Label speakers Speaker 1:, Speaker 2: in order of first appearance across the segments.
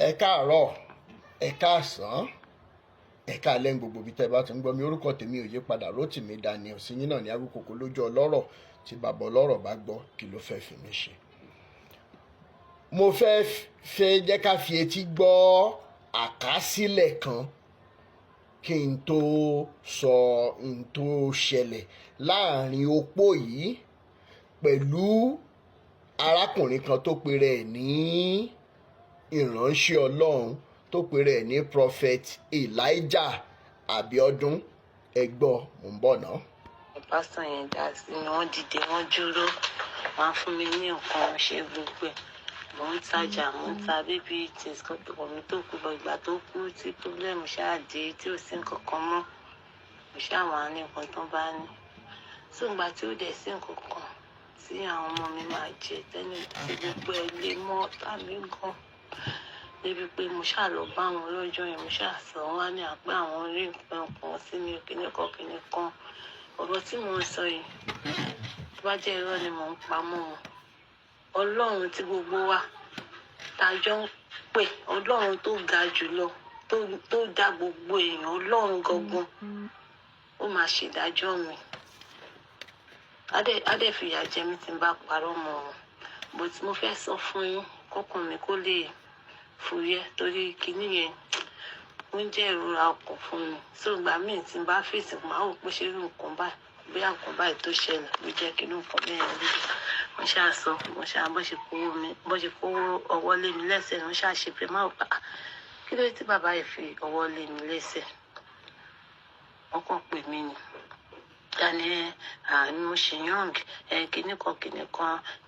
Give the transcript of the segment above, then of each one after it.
Speaker 1: Ẹ káàárọ̀, ẹ káàsán, ẹ káalẹ́ gbogbo ibi tẹ́ bá ti ń gbọ́ mi. Orúkọ tèmi ò yí padà, Rótìmí Daniel sí yín náà ní Awíkoko lójú ọlọ́rọ̀. Tí bàbá ọlọ́rọ̀ bá gbọ́, kí ló fẹ́ fi mí ṣe? Mo fẹ́ jẹ́ ká fi etí gbọ́ àkásílẹ̀ kan kí n tó sọ n tó ṣẹlẹ̀ láàrin opó yìí pẹ̀lú arákùnrin kan tó pe rẹ̀ ní ìránṣẹ́ Ọlọ́run, tó pe rẹ̀ ní Prophet Elijah Abiodun. Ẹ gbọ́, mò ń bọ̀ ná.
Speaker 2: Pásítọ̀ yẹn dá sí ni wọ́n dìde, wọ́n dúró, wọ́n á fún mi ní nǹkan ṣe gbogbo ẹ̀. Mò ń tajà, mò ń ta bíbí things kan tó mi tó kú lọ. Ìgbà tó kú tí pírọ́blẹ́mù ṣáà dé tí ò sí nǹkan kan mọ́, mo ṣáà wà ní nǹkan tó bá ní. So ìgbà tí ó dẹ̀ sí nǹkan kan tí àwọn ọmọ mi máa jẹ tẹ́lẹ̀ tí gbogbo ẹ̀ lè mọ́ tàbí gan. Débi pé mo ṣáà lọ bá wọn lọ́jọ́ yẹn, mo ṣáà sọ wọ́n á ní àpé àwọn rí nǹkan kan sí mi kìnìkan. Ọ̀rọ̀ tí mo ń sọ yìí, tó bá jẹ́ irọ́ ni mò ń pamọ́ wọn. Ọlọ́run tí gbogbo wa tájọ́ ń pè, Ọlọ́run tó ga jùlọ, tó dá gbogbo èèyàn, Ọlọ́run gangan, ó máa ṣèdájọ́ mi. Á dẹ̀ fìyà jẹ mí tí n bá parọ́ mọ́ wọn. But mo fẹ́ sọ fún yín kọ́kàn mi kó lè fúyẹ́, torí kinní yẹn ó ń jẹ́ ìrora ọkàn fún mi. So ìgbà míì tí n bá fèsì, màá wò pé ṣé irú nǹkan báyìí, bí nǹkan báyìí tó ṣẹlẹ̀ ló jẹ́ kí irú nǹkan bẹ́ẹ̀ rí. Wọ́n ṣáà sọ, wọ́n ṣáà bọ́ ṣe kó ọwọ́ lé mi lẹ́sẹ̀, wọ́n ṣáà ṣe pé máa wò pé kí ló dé tí bàbá yìí fi ọwọ́ lé mi lẹ́sẹ̀. Wọ́n kàn pè mí ni. Dani mo ṣe young, kìnìkan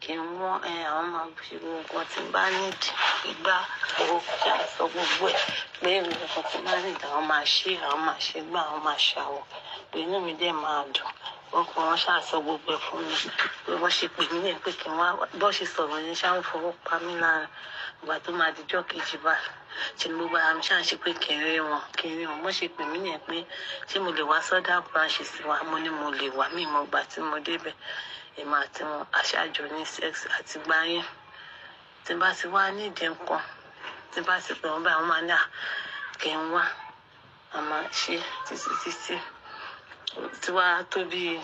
Speaker 2: kí n wọ́n àwọn máa ṣe nǹkan tí n bá nídìí ìgbà owó kọjá sọ gbogbo ẹ̀ pé nǹkan tí n bá nídìí àwọn máa ṣe gbà, àwọn máa ṣàwọ̀ pé inú mi dẹ̀ máa dùn. Ọkọ wọn ṣáà sọ gbogbo ẹ̀ fún mi pé wọ́n ṣe pè mí ní pé kí n wá, bọ́ ṣe sọ̀rọ̀ yẹn ṣáà ń fọwọ́ pa mí lára. Ìgbà tó máa dijọ́ kejì báyìí tí gbogbo ara mi ṣáà ṣe pé kí n rí wọn. Wọ́n ṣe pè mí ní pé ṣé mo lè wá sọ́dá branches wa. Mo ní mo lè wá, mi mọ̀ gbà tí mo débẹ̀. Èmi àti wọn aṣáájú ní sex àti gbá yẹn. Tí bá ti wá nídìí nǹkan, tí bá ti pè wọ́n báyìí, wọ́n máa ní kí n wá. A máa ṣe títí tí wá tó bí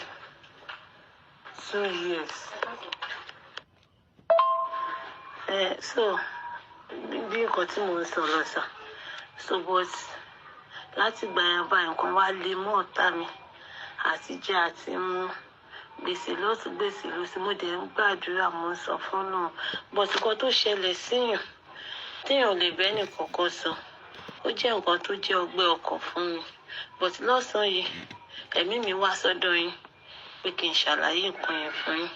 Speaker 2: 2 years. So bí nǹkan tí mo ń sọ lọ sọ. So but láti gbà yẹn báyìí nǹkan wá lè mọ́ ọ̀tá mi àti jẹ àti mú gbèsè lọ́tún gbèsè lọ́sí. Mo dẹ̀ ń gbàdúrà, mo ń sọ fún náà. But nǹkan tó ṣẹlẹ̀ síyàn téèyàn lè bẹ́ẹ̀ nìkan kan sọ, ó jẹ́ nǹkan tó jẹ́ ọgbẹ́ ọkàn fún mi. But lọ́sàn-án yìí ẹ̀mí mi wá sọ́dọ̀ yín pé kí n ṣàlàyé nǹkan yẹn fún yín.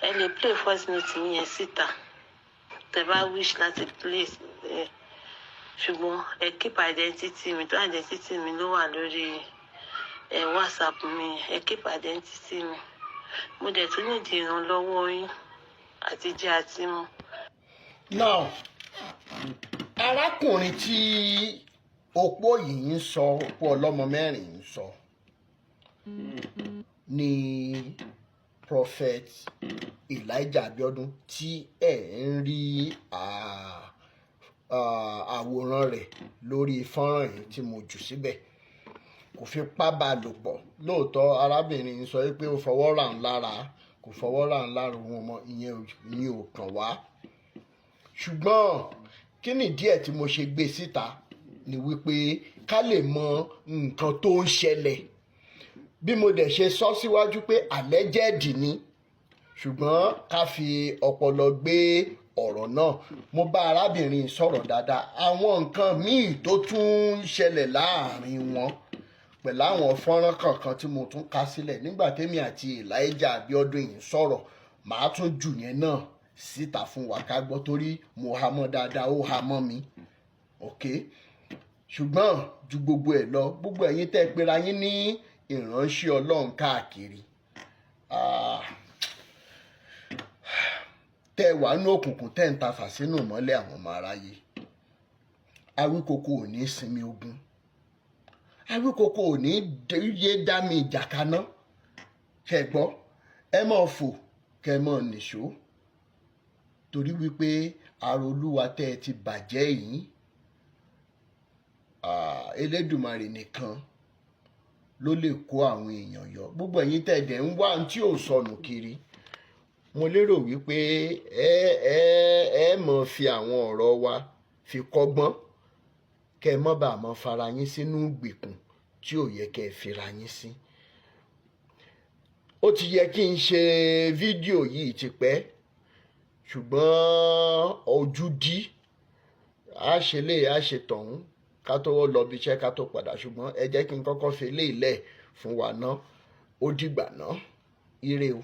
Speaker 2: Ẹ lè play voice note mi yẹn síta tẹ́ bá wish láti play ṣùgbọ́n ẹ keep identity mi, tó identity mi ló wà lórí WhatsApp mi. Ẹ keep identity mi. Mo dẹ̀ tún nídìí ìrànlọ́wọ́ yín àti jẹ àti mu.
Speaker 1: Now, arákùnrin tí opó yìí ń sọ, opó ọlọ́mọ mẹ́rin ń sọ ní Prophet Elijah Abiodun tí ẹ̀ ń rí àwòrán rẹ̀ lórí fọ́nrán yìí tí mo jù síbẹ̀. Kò fipá bá a lò pọ̀. Lóòótọ́ arábìnrin sọ pé ó fọwọ́ rà ń lára, kò fọwọ́ rà ń lára òun ọmọ, ìyẹn ò kàn wá. Ṣùgbọ́n kí ni díẹ̀ tí mo ṣe gbé síta ni wípé ká lè mọ nǹkan tó ń ṣẹlẹ̀. Bí mo dẹ̀ ṣe sọ síwájú pé alleged ni, ṣùgbọ́n ká fi ọpọlọ gbé ọ̀rọ̀ náà. Mo bá arábìnrin sọ̀rọ̀ dáadáa. Àwọn nǹkan míì tó tún ń ṣẹlẹ̀ láàrin wọn pẹ̀lú àwọn fọ́nrán kankan tí mo tún ká sílẹ̀ nígbà tèmi àti Elijah Abiodun yìí sọ̀rọ̀, màá tún jù yẹn náà síta fún wa ká gbọ́, torí mo há mọ́ dáadáa, ó há mọ́ mi. Ṣùgbọ́n ju gbogbo ẹ̀ lọ, gbogbo ẹ̀yin tẹ́ pera yín ní ìránṣẹ́ Ọlọ́run káàkiri, tẹ́ wà ní òkùnkùn, tẹ́ ń tafà sínú ìmọ́lẹ̀ àwọn ọmọ aráyé. Awíkoko ò ní sinmi ogun. Awíkoko ò ní yé dá mi ìjà kaná. Ṣé gbọ́? Ẹ mọ̀ fò kẹ́ mọ̀ nìṣó. Torí wípé ara Olúwa tẹ́ ẹ ti bàjẹ́ yìí Elédùmarè nìkan ló lè kó àwọn èèyàn yọ. Gbogbo ẹ̀yin tẹ́ dẹ̀ ń wá tí ò sọnù kiri, mo lérò wípé ẹ mọ̀ fi àwọn ọ̀rọ̀ wa fi kọ́gbọ́n, kẹ́ ẹ mọ́ bàa mọ́ fara yín sínú ìgbèkùn tí ò yẹ kẹ́ ẹ fira yín sí. Ó ti yẹ kí n ṣe fídíò yìí tipẹ́, ṣùgbọ́n ojú dí, a ṣe lè a ṣe tọ̀hún ká tó lọ bí iṣẹ́ ká tó padà, ṣùgbọ́n ẹ jẹ́ kí n kọ́kọ́ fi eléyìí lẹ̀ fún wa ná. Ó dìgbà ná, ire o.